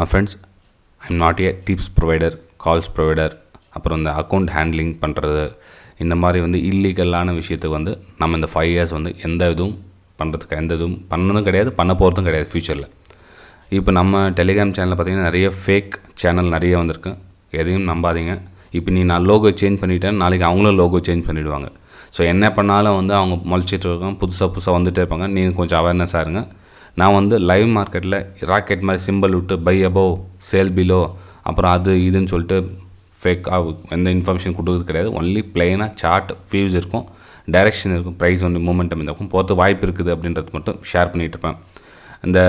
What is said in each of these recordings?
Friends, I'm not a tips provider, calls provider, அப்புறம் இந்த account handling பண்ணுறது, இந்த மாதிரி இல்லீகலான விஷயத்துக்கு நம்ம இந்த 5 இயர்ஸ் எந்த இதுவும் பண்ணுறதுக்கு எந்த இதுவும் பண்ணதும் கிடையாது, பண்ண போகிறதும் கிடையாது ஃப்யூச்சரில். இப்போ நம்ம டெலிகிராம் சேனலில் பார்த்திங்கன்னா நிறைய ஃபேக் சேனல் நிறைய வந்திருக்கு. எதையும் நம்பாதீங்க. இப்போ நான் லோகோ சேஞ்ச் பண்ணிவிட்டேன், நாளைக்கு அவங்களும் லோகோ சேஞ்ச் பண்ணிவிடுவாங்க. ஸோ என்ன பண்ணாலும் அவங்க முளைச்சிட்டு இருக்காங்க, புதுசாக வந்துகிட்டே இருப்பாங்க. நீங்கள் கொஞ்சம் அவேர்னஸாக இருங்க. நான் லைவ் மார்க்கெட்டில் ராக்கெட் மாதிரி சிம்பிள் விட்டு பை அபோவ் சேல் பிலோ அப்புறம் அது இதுன்னு சொல்லிட்டு ஃபேக்காக எந்த இன்ஃபர்மேஷன் கொடுக்குறது கிடையாது. ஒன்லி பிளெயினாக சார்ட் வியூஸ் இருக்கும், டைரெக்ஷன் இருக்கும், ப்ரைஸ் மூமெண்டம் இருக்கும், போகிறது வாய்ப்பு இருக்குது அப்படின்றது மட்டும் ஷேர் பண்ணிகிட்டு இருப்பேன். இந்த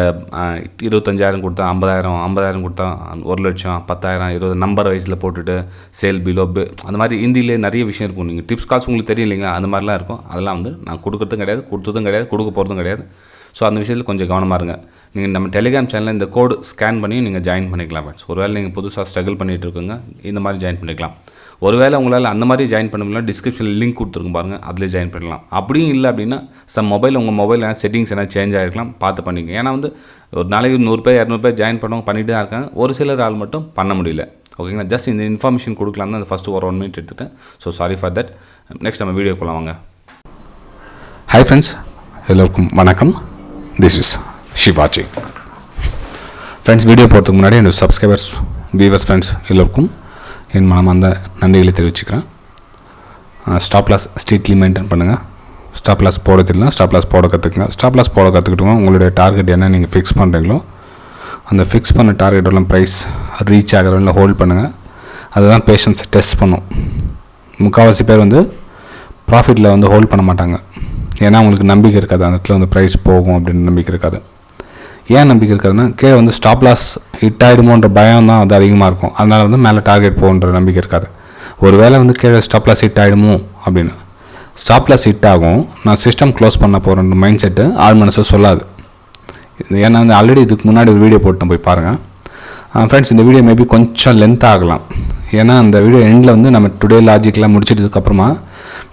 25,000 கொடுத்தா 50,000 கொடுத்தா 1,00,000 10,000 20 நம்பர் வைஸில் போட்டுட்டு சேல் பிலோ அந்த மாதிரி ஹிந்திலே நிறைய விஷயம் இருக்கும். நீங்கள் டிப்ஸ் கால்ஸ் உங்களுக்கு தெரியும் இல்லைங்க, அந்த மாதிரிலாம் இருக்கும். அதெல்லாம் நான் கொடுக்குறதும் கிடையாது, கொடுத்ததும் கிடையாது, கொடுக்க போகிறதும் கிடையாது. ஸோ அந்த விஷயத்தில் கொஞ்சம் கவனமாக இருங்க. நீங்கள் நம்ம டெலிகிராம் சேனலில் இந்த கோடு ஸ்கேன் பண்ணி நீங்கள் ஜாயின் பண்ணிக்கலாம் ஃப்ரெண்ட்ஸ். ஒருவேளை நீங்கள் புதுசாக ஸ்ட்ரகிள் பண்ணிகிட்டு இருக்குங்க, இந்த மாதிரி ஜாயின் பண்ணிக்கலாம். ஒருவேளை உங்களால் அந்த மாதிரி ஜாயின் பண்ண முடியல, டிஸ்கிரிப்ஷனில் லிங்க் கொடுத்துருக்கும் பாருங்கள், அதில் ஜாயின் பண்ணலாம். அப்படியும் இல்லை அப்படின்னா உங்கள் மொபைல் செட்டிங்ஸ் என்ன சேஞ்ச் ஆகிருக்கலாம், பார்த்து பண்ணிங்க. ஏன்னா ஒரு நாளைக்கு 100 பேர் 200 பேர் ஜாயின் பண்ணவங்க பண்ணிட்டு தான் இருக்காங்க. ஒரு சிலர் ஆள் மட்டும் பண்ண முடியல. ஓகேங்களா? ஜஸ்ட் இந்த இன்ஃபர்மேஷன் கொடுக்கலாம் தான் அந்த ஃபஸ்ட்டு ஒரு 1 மினிட் எடுத்துகிட்டேன். So sorry for that. Next நம்ம வீடியோ போகலாம் வாங்க. ஹாய் ஃப்ரெண்ட்ஸ், எல்லோருக்கும் வணக்கம். This is Sivaji. Friends, video போகிறதுக்கு முன்னாடி என்னோடய சப்ஸ்கிரைபர்ஸ், வியூவர்ஸ், ஃப்ரெண்ட்ஸ் எல்லோருக்கும் என் மனமார்ந்த நன்றிகளை தெரிவிச்சுக்கிறேன். ஸ்டாப் லாஸ் ஸ்ட்ரிக்ட்லி மெயின்டைன் பண்ணுங்கள். ஸ்டாப் லாஸ் போட தெரியல, ஸ்டாப் லாஸ் போட கற்றுக்குங்க. ஸ்டாப் லாஸ் போட கற்றுக்கிட்டோங்க. உங்களுடைய டார்கெட் என்ன நீங்கள் ஃபிக்ஸ் பண்ணுறீங்களோ அந்த ஃபிக்ஸ் பண்ண டார்கெட்டெல்லாம் ப்ரைஸ் ரீச் ஆகிறவங்கள ஹோல்ட் பண்ணுங்கள். அதுதான் பேஷன்ஸ் டெஸ்ட் பண்ணும். முக்கால்வாசி பேர் ப்ராஃபிட்டில் ஹோல்ட் பண்ண மாட்டாங்க. ஏன்னா அவங்களுக்கு நம்பிக்கை இருக்காது, அந்த இடத்துல ப்ரைஸ் போகும் அப்படின்னு நம்பிக்கை இருக்காது. ஏன் நம்பிக்கை இருக்காதுன்னா, கீழே ஸ்டாப் லாஸ் ஹிட் ஆகிடுமோன்ற பயம் தான் அதிகமாக இருக்கும். அதனால் மேலே டார்கெட் போகுன்ற நம்பிக்கை இருக்காது. ஒரு வேளை கீழே ஸ்டாப் லாஸ் ஹிட் ஆகிடுமோ அப்படின்னு, ஸ்டாப் லாஸ் ஹிட் ஆகும், நான் சிஸ்டம் க்ளோஸ் பண்ண போகிறேன்ற மைண்ட் செட்டு ஆள் மனசு சொல்லாது. ஏன்னா ஆல்ரெடி இதுக்கு முன்னாடி ஒரு வீடியோ போட்டு போய் பாருங்கள் ஃப்ரெண்ட்ஸ். இந்த வீடியோ மேபி கொஞ்சம் லென்த் ஆகலாம். ஏன்னா அந்த வீடியோ எண்டில் நம்ம டுடே லாஜிக்கெலாம் முடிச்சிட்டதுக்கப்புறமா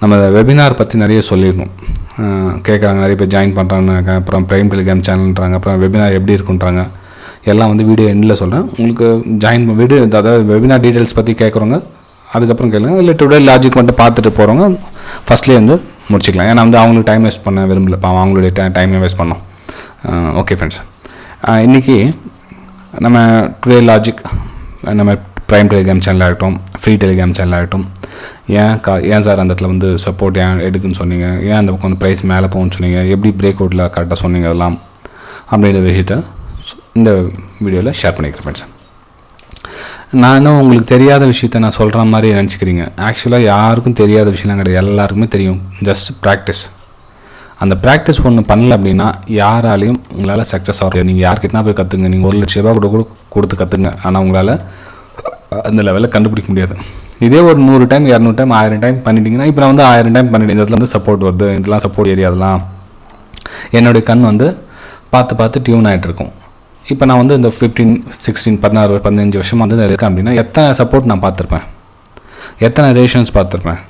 நம்ம வெபினார் பற்றி நிறைய சொல்லிடணும். கேட்குறாங்க, நிறைய பேர் ஜாயின் பண்ணுறாங்க, அப்புறம் ப்ரைம் டெலிகிராம் சேனல்ன்றாங்க, அப்புறம் வெபினார் எப்படி இருக்குன்றாங்க. எல்லாம் வீடியோ எண்டில் சொல்கிறேன். உங்களுக்கு ஜாயின் வீடியோ, அதாவது வெபினார் டீட்டெயில்ஸ் பற்றி கேட்குறவங்க அதுக்கப்புறம் கேளுங்க. இல்லை டுடே லாஜிக் மட்டும் பார்த்துட்டு போகிறவங்க ஃபஸ்ட்லேயே முடிச்சிக்கலாம். ஏன்னா அவங்களுக்கு டைம் வேஸ்ட் பண்ண விரும்பல, அவங்களுடைய டைமை வேஸ்ட் பண்ணோம். ஓகே ஃப்ரெண்ட்ஸ், இன்றைக்கி நம்ம டுடே லாஜிக் நம்ம ப்ரைம் டெலிகிராம் சேனல் ஆகட்டும், ஃப்ரீ டெலிகிராம் சேனல் ஆகட்டும், ஏன் சார் அந்த இடத்துல சப்போர்ட் ஏன் எடுக்குன்னு சொன்னீங்க, ஏன் அந்த பக்கம் ப்ரைஸ் மேலே போகும்னு சொன்னீங்க, எப்படி பிரேக் அவுட்டில் கரெக்டாக சொன்னீங்க, அதெல்லாம் அப்படின்ற விஷயத்தை இந்த வீடியோவில் ஷேர் பண்ணிக்கிறேன் ஃப்ரெண்ட்ஸ். நான் உங்களுக்கு தெரியாத விஷயத்த நான் சொல்கிற மாதிரி நினச்சிக்கிறீங்க. ஆக்சுவலாக யாருக்கும் தெரியாத விஷயம்லாம் கிடையாது, எல்லாருக்குமே தெரியும். Just practice. அந்த ப்ராக்டிஸ் ஒன்று பண்ணல அப்படின்னா யாராலையும் உங்களால் சக்ஸஸ் ஆகும். நீங்கள் யார்கிட்டனா போய் கற்றுங்க, நீங்கள் 1,00,000 கூட கொடுத்து கற்றுங்க, ஆனால் உங்களால் அந்த லெவலில் கண்டுபிடிக்க முடியாது. இதே ஒரு 100 டைம் 200 டைம் 1000 டைம் பண்ணிட்டீங்கன்னா, இப்போ நான் 1000 டைம் பண்ணிட்டேன், இந்த இடத்துல சப்போர்ட் வருது, இதெல்லாம் சப்போர்ட் ஏரியா, அதெல்லாம் என்னுடைய கண் பார்த்து டியூன் ஆகிட்டு இருக்கும். இப்போ நான் இந்த 15 16 16 15 வருஷமாக இருக்கேன் அப்படின்னா எத்தனை சப்போர்ட் நான் பார்த்துருப்பேன், எத்தனை ரேஷன்ஸ் பார்த்துருப்பேன்.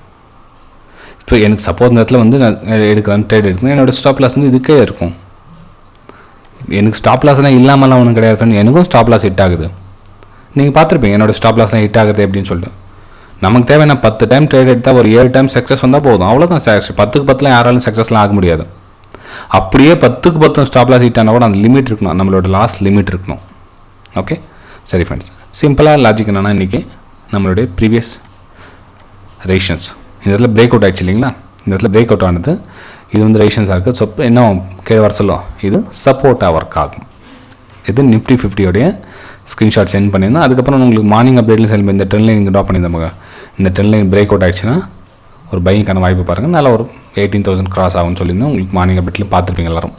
இப்போ எனக்கு சப்போஸ் இந்த இடத்துல நான் எடுக்கிறேன், ட்ரேட் எடுக்கிறேன், என்னோடய ஸ்டாப் லாஸ் இதுக்கே இருக்கும். எனக்கு ஸ்டாப் லாஸ்லாம் இல்லாமலாம் ஒன்றும் கிடையாது ஃப்ரெண்ட். எனக்கும் ஸ்டாப் லாஸ் ஹிட் ஆகுது. நீங்கள் பார்த்துருப்பீங்க என்னோடய ஸ்டாப் லாஸ்லாம் ஹிட் ஆகுது அப்படின்னு சொல்லிட்டு. நமக்கு தேவையான 10 டைம் ட்ரேட் எடுத்தால் ஒரு 7 டைம் சக்ஸஸ் வந்தால் போதும், அவ்வளோதான். 10க்கு 10 யாராலும் சக்ஸஸ்லாம் ஆக முடியாது. அப்படியே 10க்கு 10 ஸ்டாப் லாஸ் ஹிட் ஆனால் கூட அந்த லிமிட் இருக்கணும், நம்மளோட லாஸ் லிமிட் இருக்கணும். ஓகே, சரி ஃப்ரெண்ட்ஸ். சிம்பிளாக லாஜிக் என்னென்னா, இன்றைக்கி நம்மளுடைய ப்ரீவியஸ் ரேஷன்ஸ் இந்த இடத்துல பிரேக் அவுட் ஆகிடுச்சு இல்லைங்களா. இந்த இடத்துல பிரேக் அவுட் ஆனது இது ரேஷன்ஸாக இருக்குது. ஸோ என்ன கீழே வர சொல்லும், இது சப்போர்ட்டாக ஒர்க் ஆகும். இது Nifty 50 ஸ்க்ரீன்ஷாட் சென்ட் பண்ணியிருந்தேன். அதுக்கப்புறம் உங்களுக்கு மார்னிங் அப்டேட்லையும் சென்ட் பண்ணி இந்த ட்ரெண்ட் லைன் நீங்கள் ட்ராப் பண்ணியிருந்தாங்க. இந்த ட்ரெண்ட் லைன் பிரேக் அவுட் ஆகிடுச்சுன்னா ஒரு பையிங்கான வாய்ப்பு பாருங்கள். நல்லா ஒரு 18,000 கிராஸ் ஆகும்னு சொல்லியிருந்தேன். உங்களுக்கு மார்னிங் அப்டேட்லையும் பார்த்துருப்பீங்க எல்லோரும்.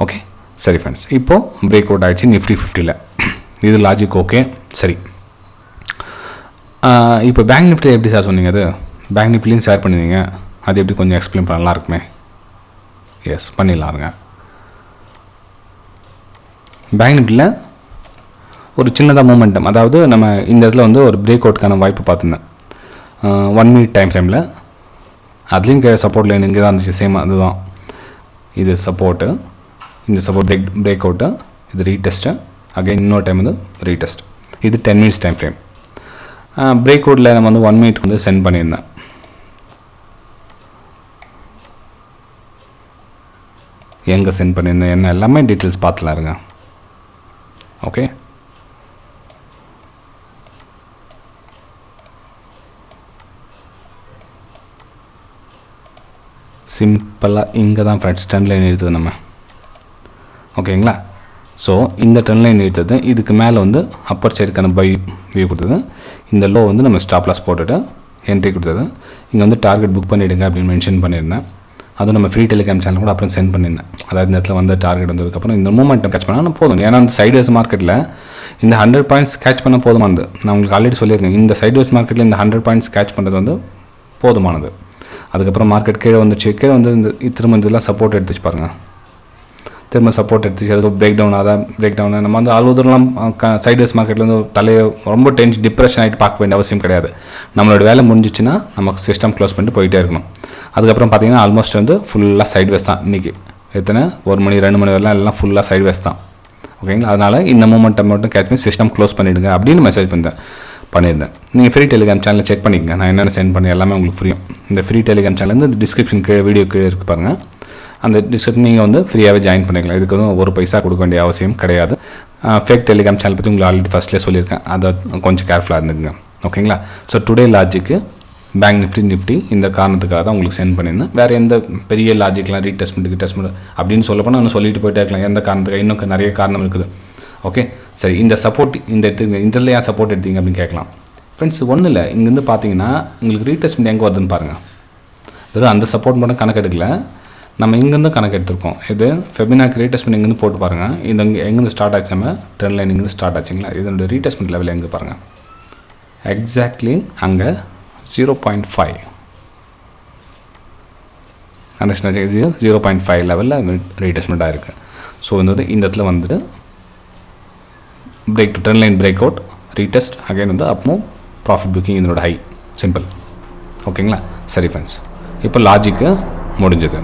ஓகே, சரி ஃப்ரெண்ட்ஸ். இப்போது பிரேக் அவுட் ஆகிடுச்சு Nifty 50. இது லாஜிக் ஓகே, சரி. இப்போ பேங்க் நிஃப்டி எப்படி சார் சொன்னீங்க? அது பேங்க் நிஃப்டிலையும் ஷேர் பண்ணிடுவீங்க, அது எப்படி கொஞ்சம் எக்ஸ்பிளைன் பண்ண நல்லா இருக்குமே. எஸ், பண்ணிடலாருங்க. பேங்க் நிஃப்டியில் ஒரு சின்னதாக மூமெண்டம், அதாவது நம்ம இந்த இடத்துல ஒரு பிரேக் அவுட்கான வாய்ப்பு பார்த்துருந்தேன் 1 மினிட் டைம் ஃப்ரேமில். அதுலேயும் சப்போர்ட் லைன் இங்கே தான் இருந்துச்சு, சேம் அதுதான். இது சப்போர்ட்டு, இந்த சப்போர்ட் பிரேக் அவுட்டு, இது ரீடெஸ்ட்டு, அகைன் இன்னொரு டைம் வந்து ரீடெஸ்ட். இது 10 minutes டைம் ஃப்ரேம். பிரேக் அவுட்டில் நம்ம வந்து 1 minute வந்து சென்ட் பண்ணியிருந்தேன். எங்கே சென்ட் பண்ணியிருந்தேன் என்ன எல்லாமே டீட்டெயில்ஸ் பார்த்துலாம் இருங்க. ஓகே, சிம்பிளாக இங்கே தான் ஃப்ரெண்ட்ஸ் ட்ரெண்ட் லைன் எடுத்தது நம்ம. ஓகேங்களா? ஸோ இந்த ட்ரெண்ட் லைன் எடுத்தது, இதுக்கு மேலே வந்து அப்பர் சைடுக்கான பை வியூ கொடுத்தது, இந்த லோ வந்து நம்ம ஸ்டாப் லாஸ் போட்டுட்டு என்ட்ரி கொடுத்தது. இங்கே வந்து டார்கெட் புக் பண்ணிவிடுங்க அப்படின்னு மென்ஷன் பண்ணியிருந்தேன். அதுவும் நம்ம ஃப்ரீ டெலிகிராம் சேனல் கூட அப்புறம் சென்ட் பண்ணியிருந்தேன். அதாவது இந்த இடத்துல வந்து டார்கெட் வந்ததுக்கப்புறம் இந்த மூமெண்ட்டை கேட்ச் பண்ணால் போதும். ஏன்னா அந்த சைட்வேஸ் மார்க்கெட்டில் இந்த 100 points கேட்ச் பண்ண போதுமானது. நான் உங்களுக்கு ஆல்ரெடி சொல்லியிருக்கேன், இந்த சைட்வேஸ் மார்க்கெட்டில் இந்த 100 points கேட்ச் பண்ணுறது வந்து போதுமானது. அதுக்கப்புறம் மார்க்கெட் கீழே வந்துச்சு, கீழே வந்து இந்த திரும்ப இதெல்லாம் சப்போர்ட் எடுத்துச்சு பாருங்கள், திரும்ப சப்போர்ட் எடுத்துச்சு, அதுக்கு பிரேக் டவுன் ஆகாத பிரேக் டவுன். நம்ம வந்து ஆல்வதெல்லாம் சைட்வேஸ் மார்க்கெட்டில் வந்து தலையை ரொம்ப டிப்ரெஷன் ஆகிட்டு பார்க்க வேண்டிய அவசியம் கிடையாது. நம்மளோட வேலை முடிஞ்சிச்சுன்னா நமக்கு சிஸ்டம் க்ளோஸ் பண்ணிட்டு போயிட்டே இருக்கணும். அதுக்கப்புறம் பார்த்தீங்கன்னா ஆல்மோஸ்ட் வந்து ஃபுல்லாக சைட்வேஸ் தான் இன்றைக்கி. எத்தனை 1 மணி 2 மணி வரலாம் எல்லாம் ஃபுல்லாக சைட்வேஸ் தான். ஓகேங்களா? அதனால் இந்த மூமெண்ட்டை மட்டும் கேட்ச் பண்ணி சிஸ்டம் க்ளோஸ் பண்ணிவிடுங்க அப்படின்னு மெசேஜ் பண்ணியிருந்தேன். நீங்கள் ஃப்ரீ டெலிகிராம் சேனலில் செக் பண்ணிக்கங்க, நான் என்னென்ன சென்ட் பண்ணி எல்லாமே உங்களுக்கு ஃப்ரீயும். இந்த ஃப்ரீ டெலிகிராம் சேனல் வந்து டிஸ்கிரிப்ஷன் கீழே வீடியோ கீழே இருக்குது பாருங்கள், அந்த டிஸ்கிரிப்ஷன் நீங்கள் வந்து ஃப்ரீயாகவே ஜாயின் பண்ணிக்கலாம். இதுக்கு வந்து 1 பைசா கொடுக்க வேண்டிய அவசியம் கிடையாது. ஃபேக் டெலிகிராம் சேனல் பற்றி உங்களுக்கு ஆல்ரெடி ஃபஸ்ட்லேயே சொல்லியிருக்கேன், அதை கொஞ்சம் கேர்ஃபுல்லாக இருந்துக்குங்க. ஓகேங்களா? So today logic bank Nifty இந்த காரணத்துக்காக தான் உங்களுக்கு சென்ட் பண்ணியிருந்தேன். வேறு எந்த பெரிய லாஜிக்லாம் ரீடெஸ்ட்மெண்ட் அப்படின்னு சொல்லப்போனால் இன்னும் சொல்லிட்டு போயிட்டே இருக்கலாம், எந்த காரணத்துக்காக, இன்னும் நிறைய காரணம் இருக்குது. ஓகே, சரி. இந்த சப்போர்ட் இந்த இதில் ஏன் சப்போர்ட் எடுத்தீங்க அப்படின்னு கேட்கலாம். ஃப்ரெண்ட்ஸ், ஒன்றும் இல்லை, இங்கேருந்து பார்த்தீங்கன்னா உங்களுக்கு ரீடெஸ்ட்மெண்ட் எங்கே வருதுன்னு பாருங்கள். வெறும் அந்த சப்போர்ட் மட்டும் கணக்கு எடுக்கல, நம்ம இங்கேருந்து கணக்கு எடுத்திருக்கோம். இது ஃபெபினாக்கு ரீடெஸ்ட்மெண்ட் இங்கேருந்து போட்டு பாருங்கள். இது எங்கேருந்து ஸ்டார்ட் ஆச்சு, நம்ம ட்ரெண்ட் லைன் இங்கேருந்து ஸ்டார்ட் ஆச்சுங்களா. இதோட ரீடெஸ்ட்மெண்ட் லெவல் எங்கே பாருங்கள், எக்ஸாக்ட்லி அங்கே 0.5 அண்டர்ஸ்டாண்ட், 0.5 லெவலில் ரீடெஸ்ட்மெண்ட்டாக இருக்குது. ஸோ இந்த இடத்துல வந்துட்டு break trend line break out, retest, again வந்து அப்போ ப்ராஃபிட் புக்கிங் இதனோட ஹை. சிம்பிள். ஓகேங்களா? சரி ஃப்ரெண்ட்ஸ், இப்போ லாஜிக்கு முடிஞ்சது.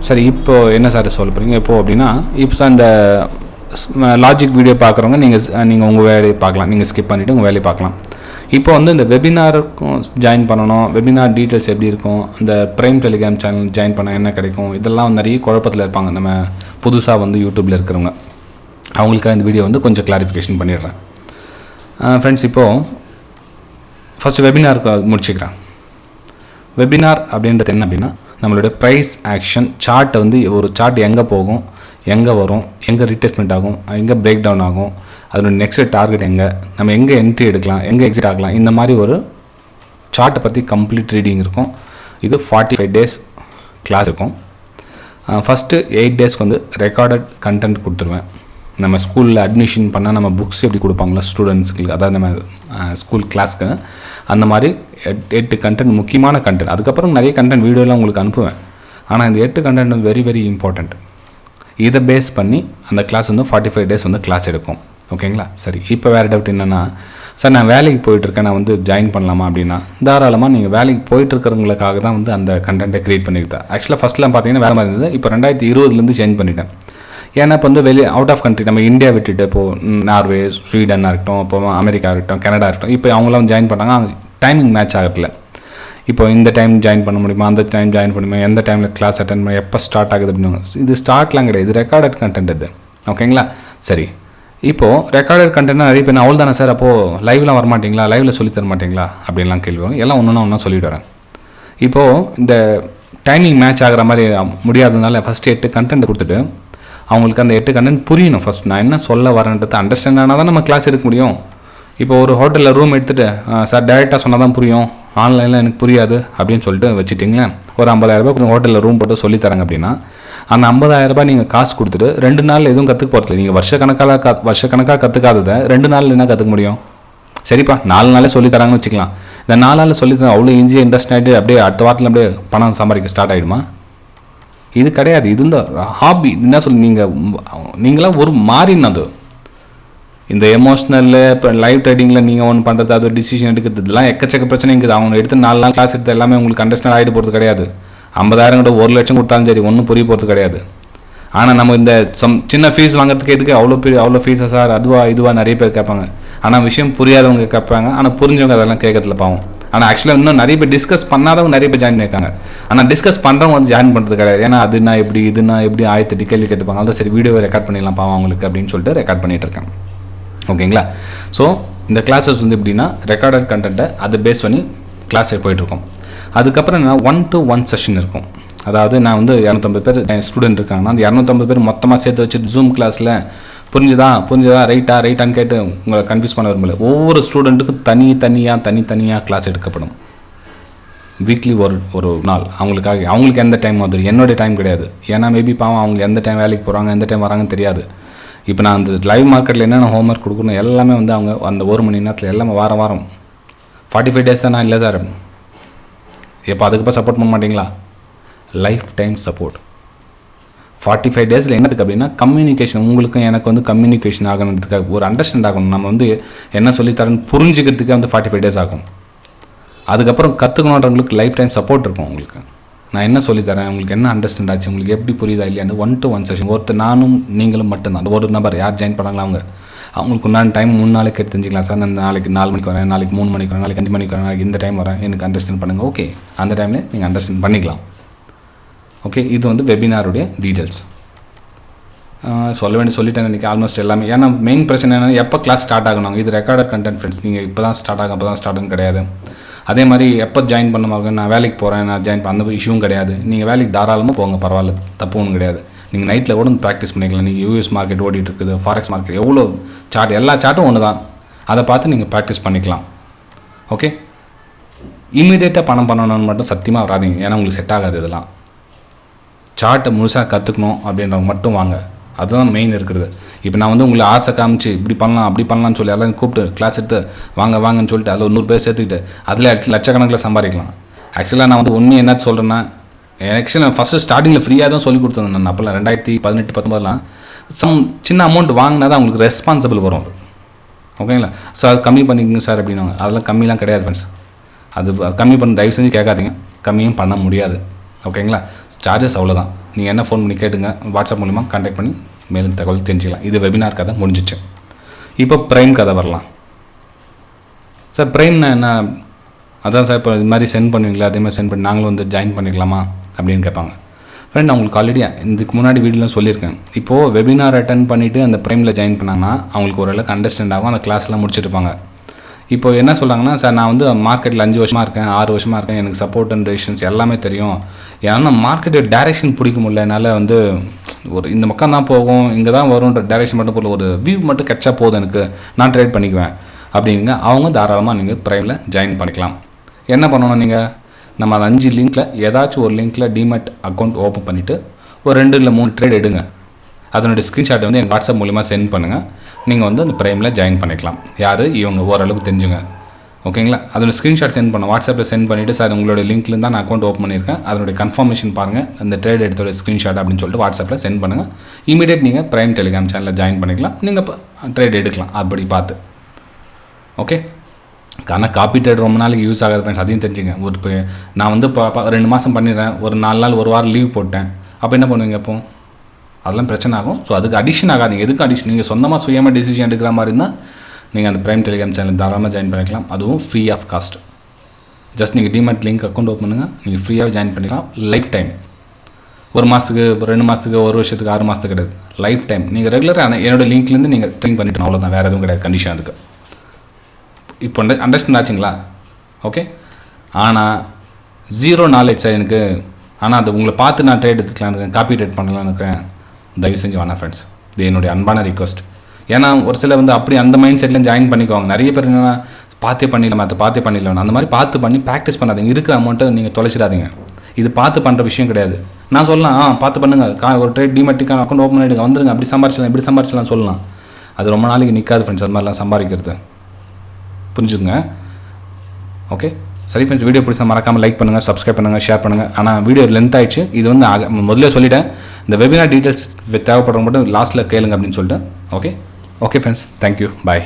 சரி, இப்போது என்ன சார் சொல்ல போகிறீங்க இப்போது அப்படின்னா, இப்போ சார் இந்த லாஜிக் வீடியோ பார்க்குறவங்க நீங்கள் உங்கள் வேலையை பார்க்கலாம், நீங்கள் ஸ்கிப் பண்ணிவிட்டு உங்கள் வேலையை பார்க்கலாம். இப்போ வந்து இந்த வெபினாருக்கும் ஜாயின் பண்ணணும், வெபினார் டீட்டெயில்ஸ் எப்படி இருக்கும், இந்த ப்ரைம் டெலிகிராம் சேனல் ஜாயின் பண்ண என்ன கிடைக்கும், இதெல்லாம் நிறைய குழப்பத்தில் இருப்பாங்க நம்ம புதுசாக வந்து யூடியூப்பில் இருக்கிறவங்க. அவங்களுக்காக இந்த வீடியோ வந்து கொஞ்சம் கிளாரிஃபிகேஷன் பண்ணிடுறேன். ஃப்ரெண்ட்ஸ், இப்போது ஃபஸ்ட்டு வெபினாருக்கு முடிச்சுக்கிறேன். வெபினார் அப்படின்றது என்ன அப்படின்னா, நம்மளுடைய ப்ரைஸ் ஆக்ஷன் சார்ட்டை வந்து ஒரு சார்ட் எங்கே போகும், எங்கே வரும், எங்கே ரீடெஸ்ட்மெண்ட் ஆகும், எங்கே பிரேக் டவுன் ஆகும், அதோட நெக்ஸ்ட் டார்கெட் எங்கே, நம்ம எங்கே என்ட்ரி எடுக்கலாம், எங்கே எக்ஸிட் ஆகலாம், இந்த மாதிரி ஒரு சார்ட்டை பற்றி கம்ப்ளீட் ரீடிங் இருக்கும். இது 45 days கிளாஸ் இருக்கும். ஃபஸ்ட்டு 8 days வந்து ரெக்கார்டட் கண்டென்ட் கொடுத்துருவேன். நம்ம ஸ்கூலில் அட்மிஷன் பண்ணால் நம்ம புக்ஸ் எப்படி கொடுப்பாங்களா ஸ்டூடெண்ட்ஸ்க்கு, அதாவது நம்ம ஸ்கூல் கிளாஸ்க்கு, அந்த மாதிரி 8 கண்டென்ட், முக்கியமான கண்டென்ட். அதுக்கப்புறம் நிறைய கண்டென்ட் வீடியோலாம் உங்களுக்கு அனுப்புவேன். ஆனால் இந்த 8 கண்டென்ட் வெரி வெரி இம்பார்ட்டண்ட். இதை பேஸ் பண்ணி அந்த கிளாஸ் வந்து 45 days வந்து கிளாஸ் எடுக்கும். ஓகேங்களா? சரி, இப்போ வேறு டவுட் என்னென்னா, சார் நான் வேலைக்கு போயிட்டுருக்கேன், நான் வந்து ஜாயின் பண்ணலாமா அப்படின்னா, தாராளமாக நீங்கள் வேலைக்கு போயிட்டுருக்கிறவங்களுக்காக தான் வந்து அந்த கண்டென்ட்டை க்ரியேட் பண்ணிக்கிட்டேன். ஆக்சுவலாக ஃபஸ்ட்லாம் பார்த்தீங்கன்னா வேறு மாதிரி இருந்தது, இப்போ 2020 சேஞ்ச் பண்ணிட்டேன். ஏன்னா இப்போ வந்து வெளியே அவுட் ஆஃப் கண்ட்ரி, நம்ம இந்தியா விட்டுட்டு இப்போது நார்வே, ஸ்வீடனாக இருக்கட்டும், இப்போ அமெரிக்கா இருக்கட்டும், கனடா இருக்கட்டும், இப்போ அவங்களாம் ஜாயின் பண்ணாங்க, டைமிங் மேட்ச் ஆகல. இப்போ இந்த டைம் ஜாயின் பண்ண முடியுமா, அந்த டைம் ஜாயின் பண்ண முடியுமா, எந்த டைமில் கிளாஸ் அட்டன் பண்ண, எப்போ ஸ்டார்ட் ஆகுது அப்படின்னு. இது ஸ்டார்ட்லாம் கிடையாது, இது ரெக்கார்டட் கண்டென்ட் இது. ஓகேங்களா? சரி, இப்போது ரெக்கார்டட் கண்டென்ட்னா நிறைய பேர் அவ்வளோ தானே சார், அப்போது லைவ்லாம் வரமாட்டிங்களா, லைவில் சொல்லி தர மாட்டிங்களா அப்படின்லாம் கேள்வி வரும். எல்லாம் ஒன்றா சொல்லிட்டு வரேன். இப்போது இந்த டைமிங் மேட்ச் ஆகிற மாதிரி முடியாததுனால ஃபஸ்ட்டு 8 கண்டென்ட் கொடுத்துட்டு அவங்களுக்கு அந்த 8 கண்டென்ட் புரியணும். ஃபஸ்ட் நான் என்ன சொல்ல வரேன்றதை அண்டர்ஸ்டாண்ட் ஆனால் தான் நம்ம கிளாஸ் எடுக்க முடியும். இப்போ ஒரு ஹோட்டலில் ரூம் எடுத்துகிட்டு சார் டேரெக்டாக சொன்னால் தான் புரியும், ஆன்லைனில் எனக்கு புரியாது அப்படின்னு சொல்லிட்டு வச்சுட்டிங்களேன். ஒரு 50,000 ஹோட்டலில் ரூம் போட்டு சொல்லித்தராங்க அப்படின்னா, அந்த 50,000 நீங்கள் காசு கொடுத்துட்டு 2 நாளில் எதுவும் கற்றுக்க போகிறதில்ல. நீங்கள் வருஷக்கணக்காக கற்றுக்காததை 2 நாளில் என்ன கற்றுக்க முடியும்? சரிப்பா, 4 நாளே சொல்லித்தராங்கன்னு வச்சுக்கலாம். இந்த 4 நாளில் சொல்லித்தர அவ்வளோ ஈஸியாக இன்ட்ரெஸ்ட் ஆகிட்டு அப்படியே அடுத்த வாரத்தில் அப்படியே பணம் சம்பாதிக்க ஸ்டார்ட் ஆகிடுமா? இது கிடையாது. இது இந்த ஹாபி. என்ன சொல்லி நீங்களாம் ஒரு மாறினது. இந்த எமோஷ்னலில் இப்போ லைவ் ட்ரேடிங்கில் நீங்கள் ஒன்று பண்ணுறது, அது டிசிஷன் எடுக்கிறது, இதெல்லாம் எக்கச்சக்க பிரச்சனை இருக்குது. அவங்க எடுத்து 4 நாள் கிளாஸ் எடுத்து எல்லாமே உங்களுக்கு அண்டர்ஸ்டாண்ட் ஆகிட்டு போகிறது கிடையாது. 50,000 கூட 1 லட்சம் கொடுத்தாலும் சரி, ஒன்றும் புரிய போகிறது கிடையாது. ஆனால் நம்ம இந்த சின்ன ஃபீஸ் வாங்குறதுக்கு எதுக்கு அவ்வளோ ஃபீஸா சார், இதுவா நிறைய பேர் கேட்பாங்க. ஆனால் விஷயம் புரியாதவங்க கேட்பாங்க, ஆனால் புரிஞ்சவங்க அதெல்லாம் கேட்கறதுல பாவம். ஆனால் ஆக்சுவலாக இன்னும் நிறைய பேர் டிஸ்கஸ் பண்ணாதவங்க நிறைய பேர் ஜாயின் பண்ணியிருக்காங்க. ஆனால் டிஸ்கஸ் பண்ணுறவங்க வந்து ஜாயின் பண்ணுறது கிடையாது. ஏன்னா அதுனா எப்படி இதுனா எப்படி 1008 கேள்வி கேட்டுப்பாங்க. அதான் சரி வீடியோவை ரெக்கார்ட் பண்ணிடலாம் பாவம் அவங்களுக்கு அப்படின்னு சொல்லிட்டு ரெக்கார்ட் பண்ணிகிட்டு இருக்கேன். ஓகேங்களா? ஸோ இந்த கிளாஸஸ் வந்து எப்படின்னா ரெக்கார்டட் கண்டென்ட்டை அதை பேஸ் பண்ணி கிளாஸ் போயிட்டுருக்கோம். அதுக்கப்புறம் என்ன 1-to-1 செஷன் இருக்கும். அதாவது நான் வந்து 250 பேர் ஸ்டூடெண்ட் இருக்காங்கன்னா அந்த 250 பேர் மொத்தமாக சேர்த்து வச்சுட்டு ஜூம் கிளாஸில் புரிஞ்சுதா ரைட்டான்னு கேட்டு உங்களை கன்ஃபியூஸ் பண்ண விரும்பல. ஒவ்வொரு ஸ்டூடெண்ட்டுக்கும் தனித்தனியாக கிளாஸ் எடுக்கப்படும். வீக்லி ஒரு நாள் அவங்களுக்கு எந்த டைம் வந்துடும், என்னுடைய டைம் கிடையாது. ஏன்னா மேபி பாவம் அவங்க எந்த டைம் வேலைக்கு போகிறாங்க, எந்த டைம் வராங்கன்னு தெரியாது. இப்போ நான் அந்த லைவ் மார்க்கெட்டில் என்னென்ன ஹோம்ஒர்க் கொடுக்கணும் எல்லாமே வந்து அவங்க அந்த 1 மணி நேரத்தில் எல்லாமே வாரம் 45 days தான். நான் இல்லை சார் எப்போ அதுக்கப்புறம் சப்போர்ட் பண்ண மாட்டிங்களா? லைஃப் டைம் சப்போர்ட் 45 days என்னதுக்கு அப்படின்னா கம்யூனிகேஷன். உங்களுக்கும் எனக்கு வந்து கம்யூனிகேஷன் ஆகணுன்றதுக்காக ஒரு அண்டர்ஸ்டாண்ட் ஆகணும். நம்ம வந்து என்ன சொல்லித்தரேன்னு புரிஞ்சுக்கிறதுக்கே வந்து 45 days ஆகும். அதுக்கப்புறம் கற்றுக்கணுன்றவங்களுக்கு லைஃப் டைம் சப்போர்ட் இருக்கும். உங்களுக்கு நான் என்ன சொல்லித்தரேன், உங்களுக்கு என்ன அண்டர்ஸ்டாண்ட் ஆச்சு, உங்களுக்கு எப்படி புரியுதா இல்லையான்னு 1-to-1 செஷன். ஒருத்தர் நானும் நீங்களும் மட்டும்தான். அந்த ஒரு நபர் யார் ஜாயின் பண்ணாங்களா அவங்களுக்கு நான் டைம் 3 நாளைக்கு எடுத்து தெரிஞ்சுக்கலாம். சார் நான் நாளைக்கு 4 மணிக்கு வரேன், நாளைக்கு 3 மணிக்கு வரேன், நாளைக்கு 5 மணிக்கு வரேன், நாளைக்கு இந்த டைம் வரேன், எனக்கு அண்டர்ஸ்டாண்ட் பண்ணுங்கள். ஓகே, அந்த டைமில் நீங்கள் அண்டர்ஸ்டாண்ட் பண்ணிக்கலாம். ஓகே, இது வந்து வெபினாருடைய டீட்டெயில்ஸ். சொல்லிட்டேன் இன்றைக்கி ஆல்மோஸ்ட் எல்லாமே. ஏன்னா மெயின் பிரச்சனை என்னென்னா எப்போ கிளாஸ் ஸ்டார்ட் ஆகணும். இது ரெக்கார்டட் கண்டென்ட் ஃப்ரெண்ட்ஸ். நீங்கள் இப்போ தான் ஸ்டார்ட் கிடையாது. அதே மாதிரி எப்போ ஜாயின் பண்ண நான் வேலைக்கு போகிறேன், நான் ஜாயின் பண்ண அந்த இஷ்யூவும் கிடையாது. நீங்கள் வேலைக்கு தாராளமாக போங்க, பரவாயில்ல, தப்பு ஒன்றும் கிடையாது. நீங்கள் நைட்டில் கூட ப்ராக்டிஸ் பண்ணிக்கலாம். நீங்கள் யூஎஸ் மார்க்கெட் ஓடிட்டு இருக்குது, ஃபாரெக்ஸ் மார்க்கெட் எவ்வளோ சார்ட், எல்லா சார்ட்டும் ஒன்று தான். அதை பார்த்து நீங்கள் ப்ராக்டிஸ் பண்ணிக்கலாம். ஓகே, இமீடியட்டாக பணம் பண்ணணும்னு மட்டும் சத்தியமாக வராதிங்க. ஏன்னா உங்களுக்கு செட் ஆகாது. இதெல்லாம் சார்ட்டை முழுசாக கற்றுக்கணும் அப்படின்றவங்க மட்டும் வாங்க. அதுதான் மெயின் இருக்கிறது. இப்போ நான் வந்து உங்களை ஆசை காமிச்சு இப்படி பண்ணலாம் அப்படி பண்ணலான்னு சொல்லி எல்லாம் கூப்பிட்டு கிளாஸ் எடுத்து வாங்கன்னு சொல்லிட்டு அதில் 100 பேர் சேர்த்துக்கிட்டு அதில் லட்சக்கணக்கில் சம்பாதிக்கலாம். ஆக்சுவலாக நான் வந்து ஒன்று என்ன சொல்கிறேன்னா, ஆக்சுவலாக ஃபஸ்ட்டு ஸ்டார்டிங்கில் ஃப்ரீயாக தான் சொல்லி கொடுத்தேன். நான் அப்போல்லாம் 2018-19 சின்ன அமௌண்ட் வாங்கினா தான் அவங்களுக்கு ரெஸ்பான்சிபிள் வரும். அது ஓகேங்களா? ஸோ அது கம்மி பண்ணிக்கங்க சார் அப்படின்னாங்க. அதெல்லாம் கம்மிலாம் கிடையாது ஃப்ரெண்ட்ஸ். அது கம்மி பண்ண தயவு செஞ்சு கேட்காதீங்க, கம்மியும் பண்ண முடியாது. ஓகேங்களா? சார்ஜஸ் அவ்வளோதான். நீங்கள் என்ன ஃபோன் பண்ணி கேட்டுங்க, வாட்ஸ்அப் மூலிமா கான்டாக்ட் பண்ணி மேலும் தகவல் தெரிஞ்சுக்கலாம். இது வெபினார் கதை முடிஞ்சிச்சு. இப்போ ப்ரைம் கதை வரலாம். சார் ப்ரைம்னா என்ன? அதான் சார் இப்போ இது மாதிரி சென்ட் பண்ணுவீங்களா, அதே மாதிரி சென்ட் பண்ணி நாங்களும் வந்து ஜாயின் பண்ணிக்கலாமா அப்படின்னு கேட்பாங்க. ஃப்ரெண்ட், நான் உங்களுக்கு ஆல்ரெடி இதுக்கு முன்னாடி வீடியோலாம் சொல்லியிருக்கேன். இப்போது வெபினார் அட்டன் பண்ணிவிட்டு அந்த ப்ரைமில் ஜாயின் பண்ணாங்கன்னா அவங்களுக்கு ஓரளவுக்கு அண்டர்ஸ்டாண்ட் ஆகும். அந்த கிளாஸ்லாம் முடிச்சுட்டுருப்பாங்க. இப்போ என்ன சொல்கிறாங்கன்னா, சார் நான் வந்து மார்க்கெட்டில் 5 வருஷமாக இருக்கேன், 6 வருஷமாக இருக்கேன், எனக்கு சப்போர்ட் அண்ட் ரெசிஸ்டன்ஸ் எல்லாமே தெரியும். ஏன்னா மார்க்கெட்டு டைரெக்ஷன் பிடிக்க முடியல, என்னால் வந்து ஒரு இந்த பக்கம் தான் போகும், இங்கே தான் வரும்ன்ற டைரெக்ஷன் மட்டும் போல ஒரு வியூ மட்டும் கெச்சா போதும், எனக்கு நான் ட்ரேட் பண்ணிக்குவேன் அப்படிங்க. அவங்க தாராளமாக நீங்கள் ப்ரைமில் ஜாயின் பண்ணிக்கலாம். என்ன பண்ணணும், நீங்கள் நம்ம அந்த 5 லிங்க்கில் ஏதாச்சும் ஒரு லிங்க்கில் டிமேட் அக்கௌண்ட் ஓப்பன் பண்ணிவிட்டு ஒரு 2 இல்லை 3 ட்ரேட் எடுங்க. அதனுடைய ஸ்க்ரீன்ஷாட்டை வந்து எங்கள் வாட்ஸ்அப் மூலிமா சென்ட் பண்ணுங்கள். நீங்கள் வந்து அந்த ப்ரைமில் ஜாயின் பண்ணிக்கலாம். யார் இவங்க ஓரளவுக்கு தெரிஞ்சுங்க. ஓகேங்களா? அதோட ஸ்க்ரீன்ஷாட் சென்ட் பண்ண வாட்ஸ்அப்பில் சென்ட் பண்ணிவிட்டு, சார் உங்களுடைய லிங்க்லேருந்து தான் நான் அக்கௌண்ட் ஓப்பன் பண்ணியிருக்கேன், அதனுடைய கன்ஃபர்மேஷன் பாருங்கள், அந்த ட்ரேட் எடுத்தோட ஸ்க்ரீன்ஷாட் அப்படின்னு சொல்லிட்டு வாட்ஸ்அப்பில் சென்ட் பண்ணுங்கள். இமீடியட் நீங்கள் ப்ரைம் டெலிகிராம் சேனலில் ஜாயின் பண்ணிக்கலாம். நீங்கள் இப்போ ட்ரேட் எடுக்கலாம் அப்படி பார்த்து. ஓகே, ஆனால் காப்பி ட்ரேட் ரொம்ப நாளைக்கு யூஸ் ஆகாது ஃப்ரெண்ட்ஸ், அதையும் தெரிஞ்சுங்க. இப்போ நான் வந்து இப்போ 2 மாதம் பண்ணிடுறேன், ஒரு 4 நாள் ஒரு வாரம் லீவ் போட்டேன், அப்போ என்ன பண்ணுவீங்க? அப்போ அதெல்லாம் பிரச்சனை ஆகும். ஸோ அதுக்கு அடிஷன் ஆகாதீங்க. எதுக்கு அடிஷன்? நீங்கள் சொந்தமாக சுயமாக டிசிஷன் எடுக்கிற மாதிரி இருந்தால் நீங்கள் அந்த ப்ரைம் டெலிகிராம் சேனல் தாராளமாக ஜாயின் பண்ணிக்கலாம். அதுவும் ஃப்ரீ ஆஃப் காஸ்ட். ஜஸ்ட் நீங்கள் டிமேட் லிங்க் அக்கௌண்ட் ஓப்பன் பண்ணுங்கள், நீங்கள் ஃப்ரீயாக ஜாயின் பண்ணிக்கலாம். லைஃப் டைம், 1 மாதத்துக்கு 2 மாதத்துக்கு 1 வருஷத்துக்கு 6 மாதத்துக்கு கிடையாது, லைஃப் டைம். நீங்கள் ரெகுலராக என்னோடய லிங்க்லேருந்து நீங்கள் ட்ரெயின் பண்ணிட்டோம், அவ்வளோதான், வேறு எதுவும் கிடையாது கண்டிஷன் அதுக்கு. இப்போ அண்டர்ஸ்டாண்ட் ஆச்சுங்களா? ஓகே. ஆனால் 0 நாலேஜ் சார் எனக்கு, ஆனால் அது உங்களை பார்த்து நான் ட்ரேட் எடுத்துக்கலான்னு இருக்கேன், காப்பி ட்ரேட் பண்ணலான்னு இருக்கேன், தயவு செஞ்சு வேணாம் ஃப்ரெண்ட்ஸ். இது என்னுடைய அன்பான ரிக்வஸ்ட். ஏன்னா ஒரு சில வந்து அப்படி அந்த மைண்ட் செட்டில் ஜாயின் பண்ணிக்குவாங்க. நிறைய பேர் என்னென்னா பார்த்தே பண்ணிடலாம், அதை பார்த்தே பண்ணிடலாம், அந்த மாதிரி பார்த்து பண்ணி ப்ராக்டிஸ் பண்ணாதீங்க. இருக்கிற அமௌண்ட்டை நீங்கள் தொலைச்சிடாதீங்க. இது பார்த்து பண்ணுற விஷயம் கிடையாது. நான் சொல்லலாம் பார்த்து பண்ணுங்கள், ஒரு ட்ரேட் டிமெட்டிக்கான அக்கௌண்ட் ஓப்பன் பண்ணிவிடுங்க, வந்துடுங்க, அப்படி சம்பாரிச்சலாம் இப்படி சம்பாரிச்சலாம் சொல்லலாம். அது ரொம்ப நாளைக்கு நிற்காது ஃப்ரெண்ட்ஸ், அது மாதிரிலாம் சம்பாதிக்கிறது. புரிஞ்சுக்குங்க. ஓகே, சரி ஃப்ரெண்ட்ஸ், வீடியோ பிடிச்சா மறக்காமல் லைக் பண்ணுங்கள், சப்ஸ்கிரைப் பண்ணுங்கள், ஷேர் பண்ணுங்கள். ஆனால் வீடியோ லென்த் ஆகிடுச்சு. இது வந்து முதல்ல சொல்லிட்டேன், இந்த வெபினார் டீட்டெயில்ஸ் தேவைப்படுறவங்க மட்டும் லாஸ்ட்டில் கேளுங்க அப்படின்னு சொல்லிட்டு. ஓகே ஃப்ரெண்ட்ஸ், தேங்க்யூ, பாய்.